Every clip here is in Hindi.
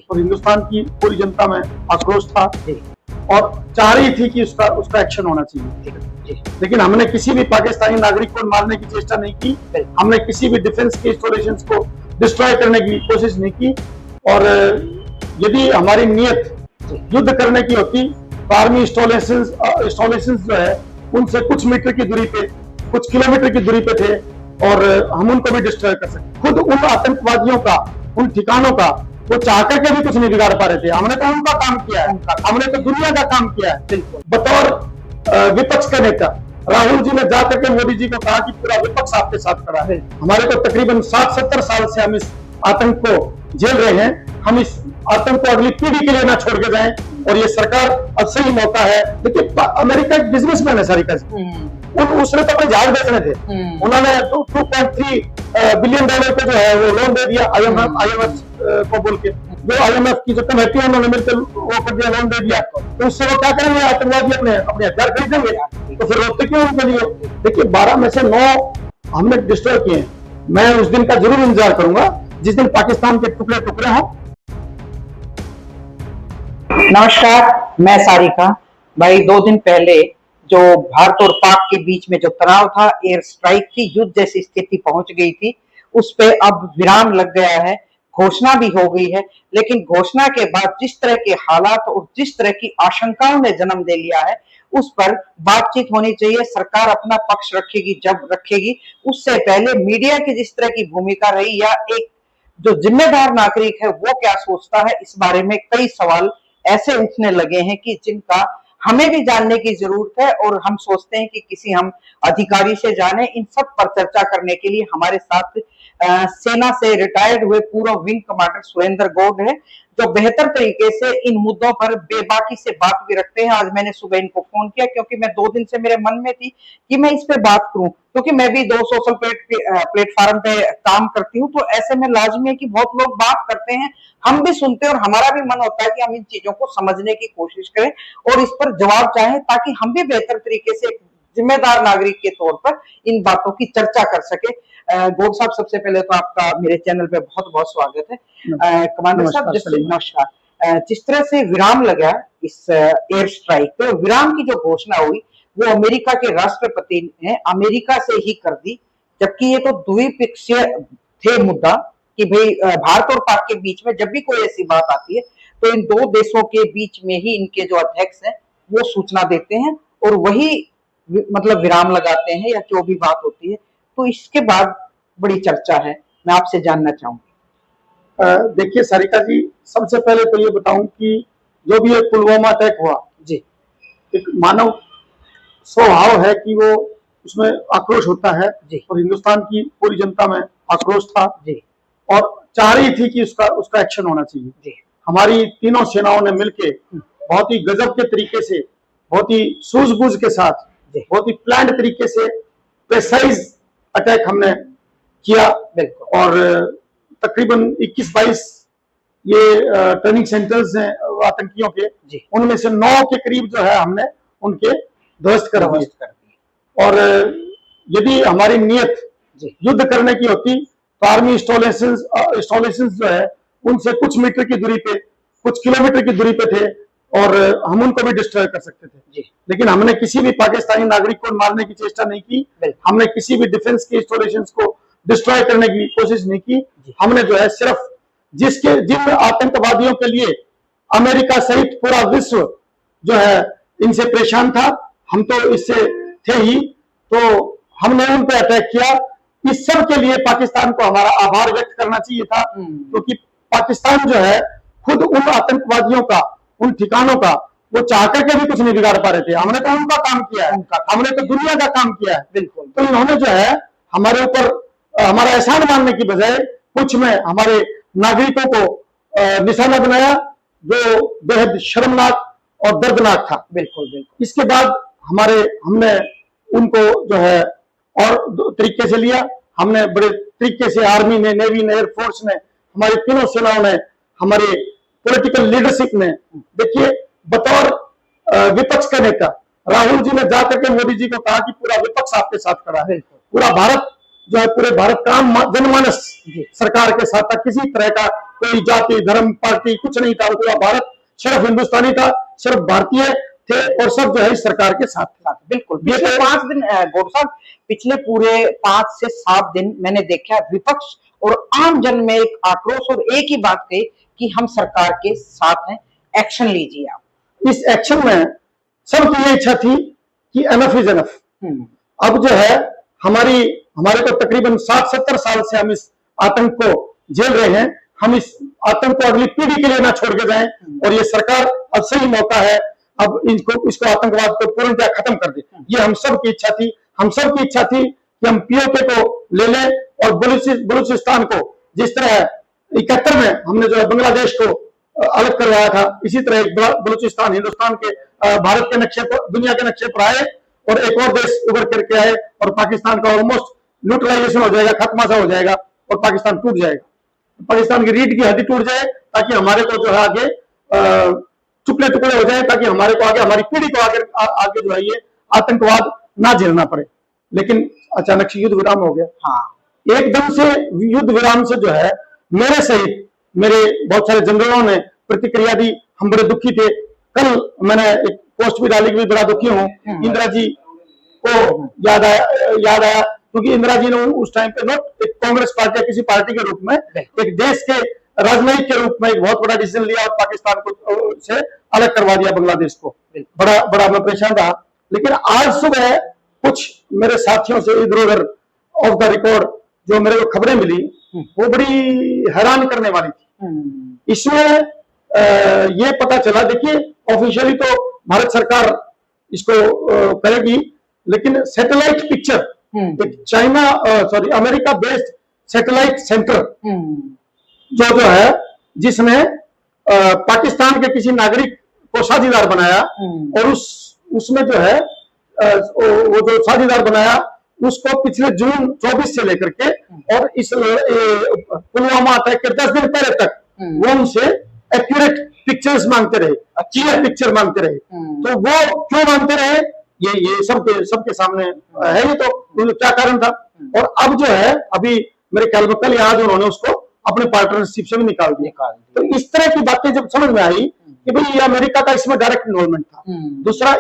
और हिंदुस्तान की पूरी जनता में आक्रोश था और चाह रही थी कि उसका एक्शन होना चाहिए। लेकिन हमने किसी भी पाकिस्तानी नागरिक को मारने की चेष्टा नहीं की, हमने किसी भी डिफेंस के इंस्टॉलेशंस को डिस्ट्रॉय करने की कोशिश नहीं की। और यदि हमारी नियत युद्ध करने की होती तो आर्मी इंस्टॉलेशंस जो है उनसे कुछ मीटर की दूरी पे, कुछ किलोमीटर की दूरी पे थे और हम उनको भी डिस्ट्रॉय कर सकते। खुद उन आतंकवादियों का, उन ठिकानों का वो चाह करके भी कुछ नहीं बिगाड़ पा रहे थे। हमने तो उनका काम किया है, हमने तो दुनिया का काम किया है। बतौर विपक्ष का नेता राहुल जी ने जाकर के मोदी जी को कहा कि पूरा विपक्ष आपके साथ खड़ा है। हमारे को तकरीबन 60-70 साल से हम इस आतंक को झेल रहे हैं, हम इस आतंक को अगली पीढ़ी के लिए ना छोड़ के जाएं और ये सरकार अब सही मौका है। देखिए अमेरिका एक बिजनेसमैन है सारिका जी, उसने तो अपने जहाज बेचने थे, उन्होंने $2.3 बिलियन पे जो है वो लोन दे दिया IMF को बोल के, जो IMF की जो कमेटी है उन्होंने मिलकर वो कर दिया, लोन दे दिया। तो उससे वो क्या करेंगे, आतंकवादी अपने हथियार खरीदेंगे, तो फिर रोकते क्यों उनके लिए। देखिए 12 में से 9 हमने डिस्ट्रॉय किए। मैं उस दिन का जरूर इंतजार करूंगा जिस दिन पाकिस्तान के टुकड़े टुकड़े हों। नमस्कार, मैं सारिका भाई। 2 दिन पहले जो भारत और पाक के बीच में जो तनाव था, एयर स्ट्राइक की युद्ध जैसी स्थिति पहुंच गई थी, उस पे अब विराम लग गया है, घोषणा भी हो गई है। लेकिन घोषणा के बाद जिस तरह के हालात और जिस तरह की आशंकाओं ने जन्म दे लिया है, उस पर बातचीत होनी चाहिए। सरकार अपना पक्ष रखेगी जब रखेगी, उससे पहले मीडिया की जिस तरह की भूमिका रही या एक जो जिम्मेदार नागरिक है वो क्या सोचता है, इस बारे में कई सवाल ऐसे उठने लगे हैं कि जिनका हमें भी जानने की जरूरत है। और हम सोचते हैं कि किसी हम अधिकारी से जाने। इन सब पर चर्चा करने के लिए हमारे साथ सेना से रिटायर्ड हुए पूर्व विंग कमांडर सुरेंद्र गौड़ है, जो बेहतर तरीके से इन मुद्दों पर बेबाकी से बात भी रखते हैं। आज मैंने सुबह इनको फोन किया क्योंकि मैं 2 दिन से मेरे मन में थी कि मैं इस पे बात करूं, क्योंकि मैं भी 2 सोशल प्लेटफॉर्म पे काम करती हूँ। तो ऐसे में लाजमी है कि बहुत लोग बात करते हैं, हम भी सुनते हैं और हमारा भी मन होता है कि हम इन चीजों को समझने की कोशिश करें और इस पर जवाब चाहें, ताकि हम भी बेहतर तरीके से जिम्मेदार नागरिक के तौर पर इन बातों की चर्चा कर सके। गौड़ साहब, सबसे पहले तो आपका मेरे चैनल पे बहुत बहुत स्वागत है। कमांडर साहब, नमस्कार। जिस तरह से विराम लगा इस एयर स्ट्राइक पे, विराम की जो घोषणा हुई वो अमेरिका के राष्ट्रपति ने अमेरिका से ही कर दी, जबकि ये तो द्विपक्षीय थे मुद्दा कि भाई भारत और पाक के बीच में जब भी कोई ऐसी बात आती है तो इन 2 देशों के बीच में ही इनके जो अध्यक्ष हैं वो सूचना देते हैं और वही मतलब विराम लगाते हैं या जो भी बात होती है। तो इसके बाद बड़ी चर्चा है, मैं आपसे जानना चाहूंगा। देखिए सारिका जी, सबसे पहले तो ये बताऊं कि जो भी एक पुलवामा अटैक हुआ जी, एक मानव स्वभाव है कि वो उसमें आक्रोश होता है जी, और हिंदुस्तान की पूरी जनता में आक्रोश था जी, और चाह रही थी कि उसका एक्शन होना चाहिए जी। हमारी तीनों सेनाओं ने मिलके बहुत ही गजब के तरीके से, बहुत ही सूझबूझ के साथ, बहुत ही प्लान्ड तरीके से प्रेसाइज अटैक हमने किया और तकरीबन 21-22 ये ट्रेनिंग सेंटर्स हैं आतंकियों के, उनमें से 9 के करीब जो है हमने उनके ध्वस्त कर दिए। और यदि हमारी नियत युद्ध करने की होती तो आर्मी इंस्टॉलेशंस जो है उनसे कुछ मीटर की दूरी पे, कुछ किलोमीटर की दूरी पे थे और हम उनको भी डिस्ट्रॉय कर सकते थे। लेकिन हमने किसी भी पाकिस्तानी नागरिक को मारने की चेष्टा नहीं की, हमने किसी भी डिफेंस के इंस्टॉलेशंस को डिस्ट्रॉय करने की कोशिश नहीं की। हमने जो है सिर्फ जिन आतंकवादियों के लिए अमेरिका सहित पूरा विश्व जो है इनसे परेशान था, हम तो इससे थे ही, तो हमने उन पर अटैक किया। इस सब के लिए पाकिस्तान को हमारा आभार व्यक्त करना चाहिए था, क्योंकि पाकिस्तान जो है खुद उन आतंकवादियों का, उन ठिकानों का वो चाह करके भी कुछ नहीं बिगाड़ पा रहे थे। हमने तो उनका काम किया है, हमने तो दुनिया का काम किया है। बिल्कुल। तो इन्होंने जो है हमारे ऊपर हमारा एहसान मानने की बजाय कुछ में हमारे नागरिकों को निशाना बनाया, जो बेहद शर्मनाक और दर्दनाक था। बिल्कुल बिल्कुल। इसके बाद हमने उनको जो है और तरीके से लिया, हमने बड़े तरीके से आर्मी ने, नेवी ने, एयरफोर्स ने, हमारी तीनों सेनाओं ने, हमारे पॉलिटिकल लीडरशिप ने, देखिए बतौर विपक्ष का नेता राहुल जी ने जाकर के मोदी जी को कहा कि पूरा विपक्ष आपके साथ खड़ा है, पूरा भारत जो है पूरे भारत का जनमानस सरकार के साथ था। किसी तरह का कोई जाति धर्म पार्टी कुछ नहीं था, पूरा भारत सिर्फ हिंदुस्तानी था, सिर्फ भारतीय थे और सब जो है इस सरकार के साथ थे। बिल्कुल। पिछले 5 दिन गौड़ साहब, पिछले पूरे 5 से 7 दिन मैंने देखा विपक्ष और आम जन में एक आक्रोश और एक ही बात थी कि हम सरकार के साथ हैं, एक्शन लीजिए आप। इस एक्शन में सबकी ये इच्छा थी कि एनफ इज एनफ। अब जो है हमारे को तकरीबन 60-70 साल से हम इस आतंक को झेल रहे हैं, हम इस आतंक को अगली पीढ़ी के लिए ना छोड़ के जाएं और ये सरकार अब सही मौका है, अब इसको आतंकवाद को पूर्णतः खत्म कर दे। ये हम सब की इच्छा थी। हम सब की इच्छा थी कि हम पीओके को ले लें और बलूचिस्तान को जिस तरह 71 में हमने जो है बांग्लादेश को अलग करवाया था, इसी तरह एक बलूचिस्तान हिंदुस्तान के भारत के नक्शे पर, दुनिया के नक्शे पर आए और एक और देश उभर करके आए और पाकिस्तान का ऑलमोस्ट न्यूट्रलाइजेशन हो जाएगा, खत्मा सा हो जाएगा और पाकिस्तान टूट जाएगा। पाकिस्तान की रीढ़ की हड्डी टूट जाए ताकि हमारे को जो है आगे टुकड़े टुकड़े हो जाए, ताकि हमारे को आगे हमारी पीढ़ी को आगे जो है ये आतंकवाद ना झेलना पड़े। लेकिन अचानक से युद्ध विराम हो गया। हाँ, एकदम से युद्ध विराम से जो है मेरे सहित मेरे बहुत सारे जनरलों ने प्रतिक्रिया दी। हम बड़े दुखी थे। कल मैंने एक पोस्ट भी डाली कि बड़ा दुखी हूँ। इंदिरा जी को याद आया क्योंकि इंदिरा जी ने उस टाइम पे नॉट एक कांग्रेस पार्टी या किसी पार्टी के रूप में, एक देश के राजनयिक के रूप में एक बहुत बड़ा डिसीजन लिया और पाकिस्तान को से अलग करवा दिया, बांग्लादेश को। बड़ा मैं परेशान रहा। लेकिन आज सुबह कुछ मेरे साथियों से इधर उधर ऑफ द रिकॉर्ड जो मेरे को खबरें मिली वो बड़ी हैरान करने वाली थी। इसमें ये पता चला, देखिए ऑफिशियली तो भारत सरकार इसको करेगी, लेकिन सैटेलाइट पिक्चर एक अमेरिका बेस्ड सैटेलाइट सेंटर जो है जिसने पाकिस्तान के किसी नागरिक को साझीदार बनाया और उसमें जो है वो जो साझीदार बनाया उसको पिछले जून 24 से लेकर के और इस पुलवामा अटैक के 10 दिन पहले तक वो उनसे एक्यूरेट पिक्चर्स मांगते रहे, क्लियर पिक्चर मांगते रहे। तो वो क्यों मांगते रहे ये सबके सामने है। ये तो क्या कारण था। और अब जो है अभी मेरे ख्याल में कल या आज उन्होंने उसको अपने पार्टनरशिप से भी निकाल दिया। तो इस तरह की बातें जब समझ में आई कि भाई ये अमेरिका का इसमें डायरेक्ट इन्वॉल्वमेंट था, दूसरा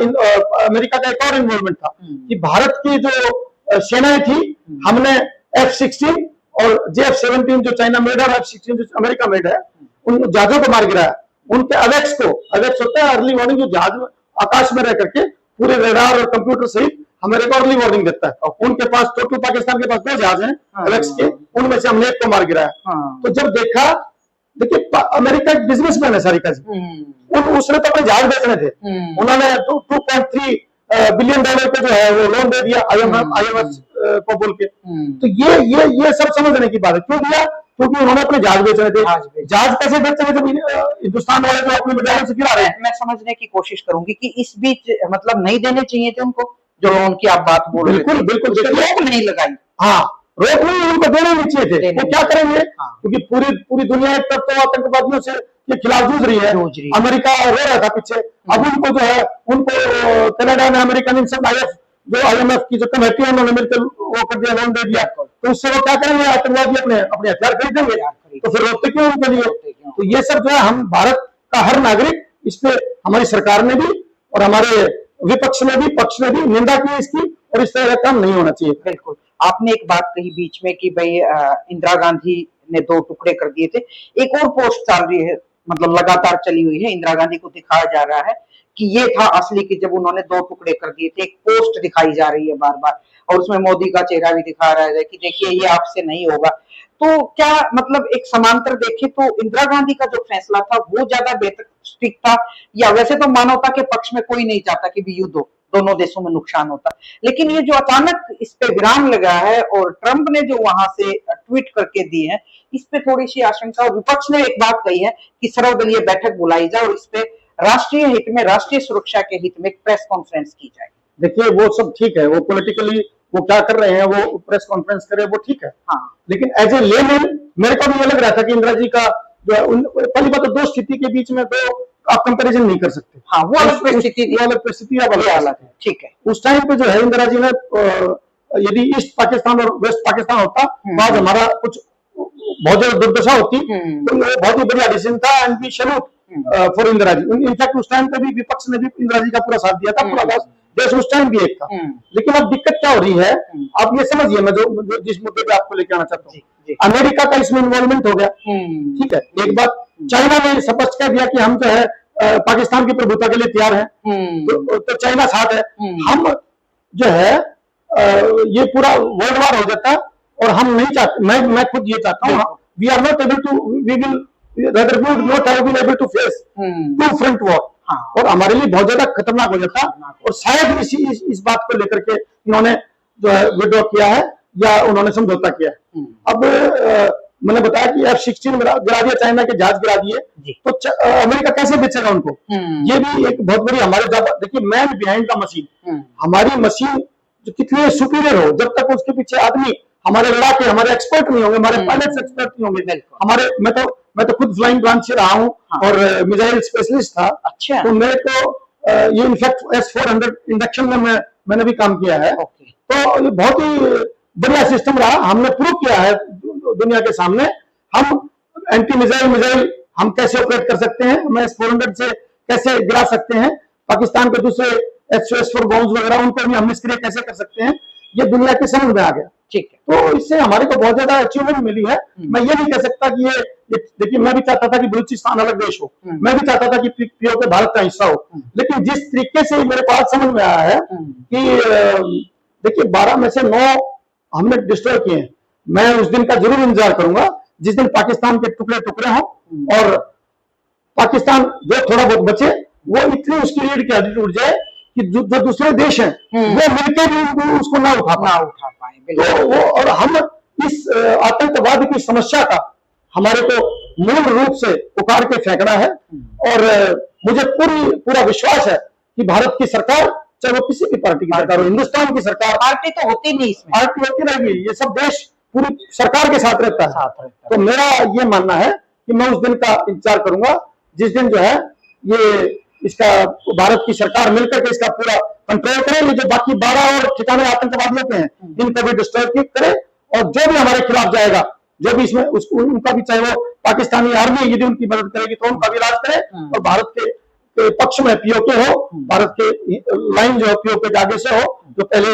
अमेरिका का एक और इन्वॉल्वमेंट था कि भारत की जो सेनाएं थी, हमने F-16 और JF-17 जो चाइना मेड है और F-16 जो अमेरिका मेड है, उन जहाजों को मार गिराया। उनके अवेक्स होता है अर्ली वार्निंग, जो जहाज आकाश में रह करके पूरे रडार और कंप्यूटर सहित हमारे को अर्ली वार्निंग देता है। उनके पास टोटल पाकिस्तान के पास 2 जहाज हैं अवेक्स के, उनमें से हमने एक को मार गिराया। तो जब देखा, देखिए अमेरिका एक बिजनेसमैन है सारी का, उसने तो अपने जहाज बेचने थे, उन्होंने $2.3 बिलियन पे जो है वो लोन दे दिया IMF को बोल के। तो ये सब समझने की बात है। क्यों दिया? क्योंकि उन्होंने अपने जहाज बेचने थे। जहाज कैसे बेचते जब हिंदुस्तान वाले जो अपने बाजारों से गिरा रहे हैं। मैं समझने की कोशिश करूंगी कि इस बीच मतलब नहीं देने चाहिए थे उनको, जो उनकी आप बात बोल रहे थे। बिल्कुल रोक नहीं लगाई। हाँ, रोक नहीं, उनको देने नहीं चाहिए थे। वो क्या करेंगे? क्योंकि पूरी दुनिया एक तरफ तो आतंकवादियों से के खिलाफ जूझ रही है, अमेरिका रो रहा था पीछे। अब उनको जो है उनको कनाडा में अमेरिकन जो IMF की जो कमेटी है उन्होंने मिलकर वो कर दिया, लोन दे दिया। तो उससे वो क्या करेंगे? आतंकवादी अपने हथियार खरीदेंगे। तो फिर रोकते क्यों उनके लिए? तो ये सब जो है हम भारत का हर नागरिक, इस पे हमारी सरकार ने भी और हमारे विपक्ष ने भी पक्ष ने भी निंदा की इसकी, और इस तरह का काम नहीं होना चाहिए। बिल्कुल। आपने एक बात कही बीच में कि भाई इंदिरा गांधी ने 2 टुकड़े कर दिए थे। एक और पोस्ट चल रही है, मतलब लगातार चली हुई है, इंदिरा गांधी को दिखाया जा रहा है कि ये था असली कि जब उन्होंने 2 टुकड़े कर दिए थे। एक पोस्ट दिखाई जा रही है बार बार और उसमें मोदी का चेहरा भी दिखा रहा है कि देखिए ये आपसे नहीं होगा। तो क्या मतलब एक समांतर देखे तो इंदिरा गांधी का जो फैसला था वो ज्यादा बेहतर ठीक था, या वैसे तो मानवता के पक्ष में कोई नहीं चाहता कि भी युद्ध हो, दोनों देशों में नुकसान होता, लेकिन ये जो अचानक इस पे विराम लगा है और ट्रंप ने जो वहां से ट्वीट करके दिए हैं, इस पे थोड़ी सी आशंका। और विपक्ष ने एक बात कही है कि सर्वदलीय बैठक बुलाई जाए और इस पे राष्ट्रीय हित में, राष्ट्रीय सुरक्षा के हित में प्रेस कॉन्फ्रेंस की जाए। देखिए वो सब ठीक है, वो पॉलिटिकली वो क्या कर रहे हैं, वो प्रेस कॉन्फ्रेंस करे, वो ठीक है। हाँ। लेकिन एज ए लेमैन मेरे को भी ये लग रहा था कि इंदिरा जी का जो है पहली बात तो 2 स्थिति के बीच में तो आप कंपैरिजन नहीं कर सकते। हाँ, वो अलग परिस्थिति अलग परिस्थिति अब अलग हालत है। ठीक है। उस टाइम पे जो है इंदिरा जी ने यदि ईस्ट पाकिस्तान और वेस्ट पाकिस्तान होता तो आज हमारा कुछ बहुत ज्यादा दुर्दशा होती। तो ये बहुत ही बढ़िया डिसीजन था and we salute for Indira ji. In fact उस टाइम पे भी विपक्ष ने भी इंदिरा जी का पूरा साथ दिया था, पूरा देश उस टाइम भी एक था। लेकिन अब दिक्कत क्या हो रही है, आप ये समझिए, मैं जो जिस मुद्दे पे आपको लेके आना चाहता हूँ, अमेरिका का इसमें इन्वॉल्वमेंट हो गया। ठीक है, एक बात चाइना ने स्पष्ट कह दिया कि हम जो है पाकिस्तान की प्रभुता के लिए तैयार हैं, तो चाइना साथ है। हम जो है ये पूरा वर्ल्ड वार हो जाता और हम नहीं चाहते, मैं खुद ये चाहता हूँ, we are not able to, we will rather we would not have been able to face two front war, और हमारे लिए बहुत ज्यादा खतरनाक हो जाता। और शायद इस बात को लेकर के इन्होंने जो है विड्रॉ किया है या उन्होंने समझौता किया है। अब मैंने बताया कि F-16 गिरा दिया, चाइना के जहाज गिरा दिए, तो अमेरिका कैसे बेचेगा उनको? ये भी एक बहुत बड़ी हमारे, देखिए मैन बिहाइंड द मशीन, हमारी मशीन जो कितनी सुपीरियर हो, जब तक उसके पीछे आदमी हमारे लड़ाके, हमारे एक्सपर्ट नहीं होंगे, हमारे पायलट्स एक्सपर्ट नहीं होंगे, हमारे मैं तो खुद फ्लाइंग ब्रांच से रहा हूँ और मिसाइल स्पेशलिस्ट था। अच्छा। तो मेरे को ये इनफैक्ट S-400 इंडक्शन में मैंने भी काम किया है। तो ये बहुत ही बढ़िया सिस्टम रहा, हमने प्रूव किया है दुनिया के सामने हम एंटी मिसाइल हम कैसे ऑपरेट कर सकते हैं, हम S-400 से कैसे गिरा सकते हैं, पाकिस्तान के दूसरे H-4 बॉम्ब्स वगैरह उन पर भी हम निष्क्रिय कैसे कर सकते हैं, ये दुनिया के समझ में आ गया। ठीक है, तो इससे हमारे को बहुत ज्यादा अचीवमेंट मिली है। मैं ये नहीं कह सकता कि ये देखिए, मैं भी चाहता था कि बलूचिस्तान अलग देश हो, मैं भी चाहता था कि पीओके भारत का हिस्सा हो, लेकिन जिस तरीके से मेरे पास समझ में आया है कि देखिए 12 में से 9 हमने डिस्ट्रॉय किए हैं। मैं उस दिन का जरूर इंतजार करूंगा जिस दिन पाकिस्तान के टुकड़े टुकड़े हों और पाकिस्तान जो थोड़ा बहुत बचे वो इतनी उसकी रीढ़ की हड्डी टूट जाए कि जो दूसरे देश हैं वो मिलकर भी उसको ना उठा पाए। तो वो, और हम इस आतंकवाद की समस्या का हमारे को मूल रूप से उखाड़ के फेंकना है। और मुझे पूरा विश्वास है कि भारत की सरकार, चाहे वो किसी भी पार्टी की सरकार हो, हिंदुस्तान की सरकार, पार्टी तो होती नहीं, इसमें पार्टी होती रहेगी, ये सब देश पूरी सरकार के साथ रहता है। तो मेरा ये मानना है कि मैं उस दिन का इंतजार करूंगा जिस दिन जो है ये इसका भारत की सरकार मिलकर के इसका पूरा कंट्रोल करे, ये जो बाकी 12 और ठिकाने आतंकवादियों के हैं इनको भी डिस्ट्रॉय करे, और जो भी हमारे खिलाफ जाएगा, जो भी इसमें उनका भी, चाहे वो पाकिस्तानी आर्मी यदि उनकी मदद करेगी तो उनका भी इलाज करे, और भारत के पक्ष में पीओके हो, भारत के लाइन जो है पीओके के आगे से हो, जो पहले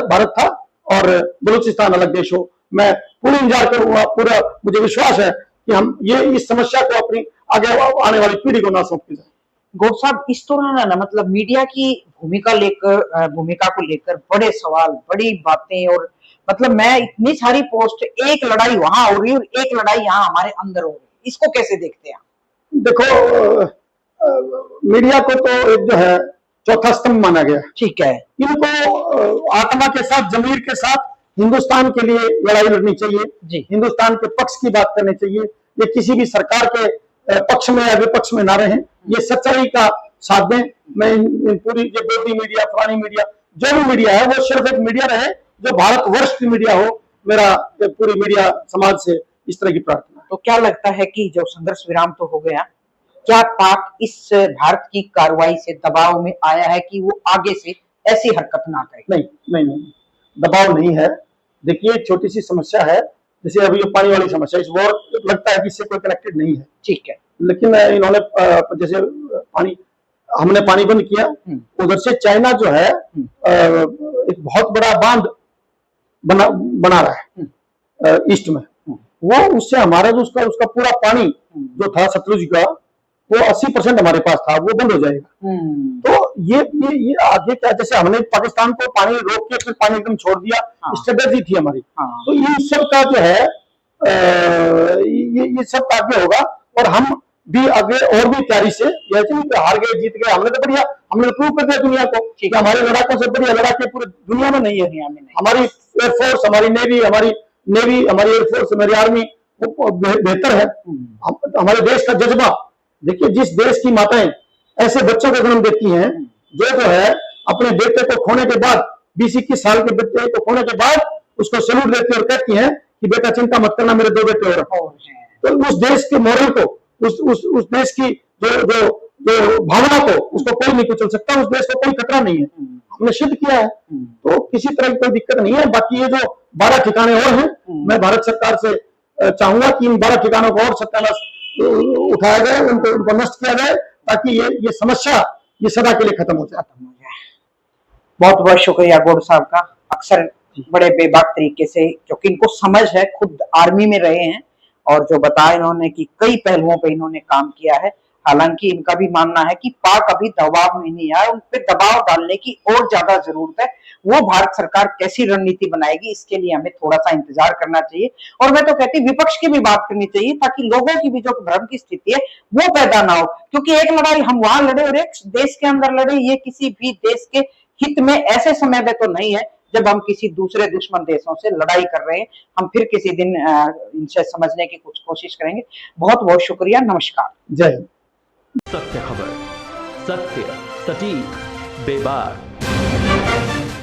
भारत था, और बलूचिस्तान अलग देश हो। मैं पूरी इंतजार करूंगा, पूरा मुझे विश्वास है कि हम ये इस समस्या को अपनी आगे आने वाली पीढ़ी को ना सौंपी जाए। गौर साहब, इस दौरान ना मतलब मीडिया की भूमिका को लेकर बड़े सवाल, बड़ी बातें, और मतलब मैं इतनी सारी पोस्ट, एक लड़ाई वहां हो रही है और एक लड़ाई यहाँ हमारे अंदर हो रही है, इसको कैसे देखते हैं? देखो, मीडिया को तो एक जो है चौथा स्तंभ माना गया। ठीक है, इनको आत्मा के साथ, जमीर के साथ हिंदुस्तान के लिए लड़ाई लड़नी चाहिए, हिंदुस्तान के पक्ष की बात करनी चाहिए, ये किसी भी सरकार के पक्ष में या विपक्ष में ना रहे, ये सच्चाई का साथ दें। मैं पूरी जो गोदी मीडिया, फलानी मीडिया, जो भी मीडिया है वो सिर्फ एक मीडिया रहे जो भारतवर्ष की मीडिया हो। मेरा पूरी मीडिया समाज से इस तरह की प्रार्थना है। तो क्या लगता है कि जो संघर्ष विराम तो हो गया, क्या पाक इस भारत की कार्रवाई से दबाव में आया है कि वो आगे से ऐसी हरकत ना करे? नहीं, दबाव नहीं है। देखिए, छोटी सी समस्या है, जैसे अभी ये पानी वाली समस्या, इस वॉर लगता है कि इससे कोई कनेक्टेड नहीं है। ठीक है, लेकिन इन्होंने जैसे हमने पानी बंद किया, उधर से चाइना जो है एक बहुत बड़ा बांध बना रहा है ईस्ट में, वो उससे हमारा जो उसका पूरा पानी जो था सतलुज का, वो 80% हमारे पास था, वो बंद हो जाएगा। तो ये आगे क्या, जैसे हमने पाकिस्तान को पानी रोक के फिर पानी एकदम छोड़ दिया, स्ट्रेटेजी थी हमारी। तो इन सब का जो है ये सब आगे होगा, और हम भी आगे और भी तैयारी से, हार गए जीत गए, हमने तो बढ़िया, हमने प्रूव कर दिया दुनिया को कि हमारे लड़ाकों से बढ़िया लड़ाके पूरी दुनिया में नहीं है। हमारी एयरफोर्स, हमारी नेवी, हमारी एयरफोर्स, हमारी आर्मी बेहतर है। हमारे देश का जज्बा देखिए, जिस देश की माताएं ऐसे बच्चों को जन्म देती हैं जो है अपने बेटे को खोने के बाद, 20-21 साल के बेटे को खोने के बाद उसको सैल्यूट देती और कहती हैं कि बेटा चिंता मत करना, मेरे 2 बेटे और हैं। तो उस देश के मॉरल को, उस देश की जो भावना को, उसको कोई नहीं कुचल सकता, उस देश को कोई खतरा नहीं है। हमने सिद्ध किया है, तो किसी तरह की कोई दिक्कत नहीं है। बाकी ये जो 12 ठिकाने और हैं, मैं भारत सरकार से चाहूंगा कि इन 12 ठिकानों को और सत्यानाश उठाया जाए, उनको नष्ट किया जाए, ताकि ये समस्या ये सदा के लिए खत्म हो जाए। बहुत बहुत शुक्रिया गौड़ साहब का। अक्सर बड़े बेबाक तरीके से, क्योंकि इनको समझ है, खुद आर्मी में रहे हैं, और जो बताया इन्होंने कि कई पहलुओं पे इन्होंने काम किया है। हालांकि इनका भी मानना है कि पाक अभी दबाव में नहीं आया, उन पे दबाव डालने की और ज्यादा जरूरत है। वो भारत सरकार कैसी रणनीति बनाएगी, इसके लिए हमें थोड़ा सा इंतजार करना चाहिए। और मैं तो कहती विपक्ष की भी बात करनी चाहिए, ताकि लोगों की भी जो भ्रम की स्थिति है वो पैदा ना हो। क्योंकि एक लड़ाई हम वहां लड़े और एक देश के अंदर लड़े, ये किसी भी देश के हित में ऐसे समय में तो नहीं है जब हम किसी दूसरे दुश्मन देशों से लड़ाई कर रहे हैं। हम फिर किसी दिन इनसे समझने की कुछ कोशिश करेंगे। बहुत बहुत शुक्रिया, नमस्कार, जय हिंद। सत्य खबर, सत्य, सटीक, बेबाक।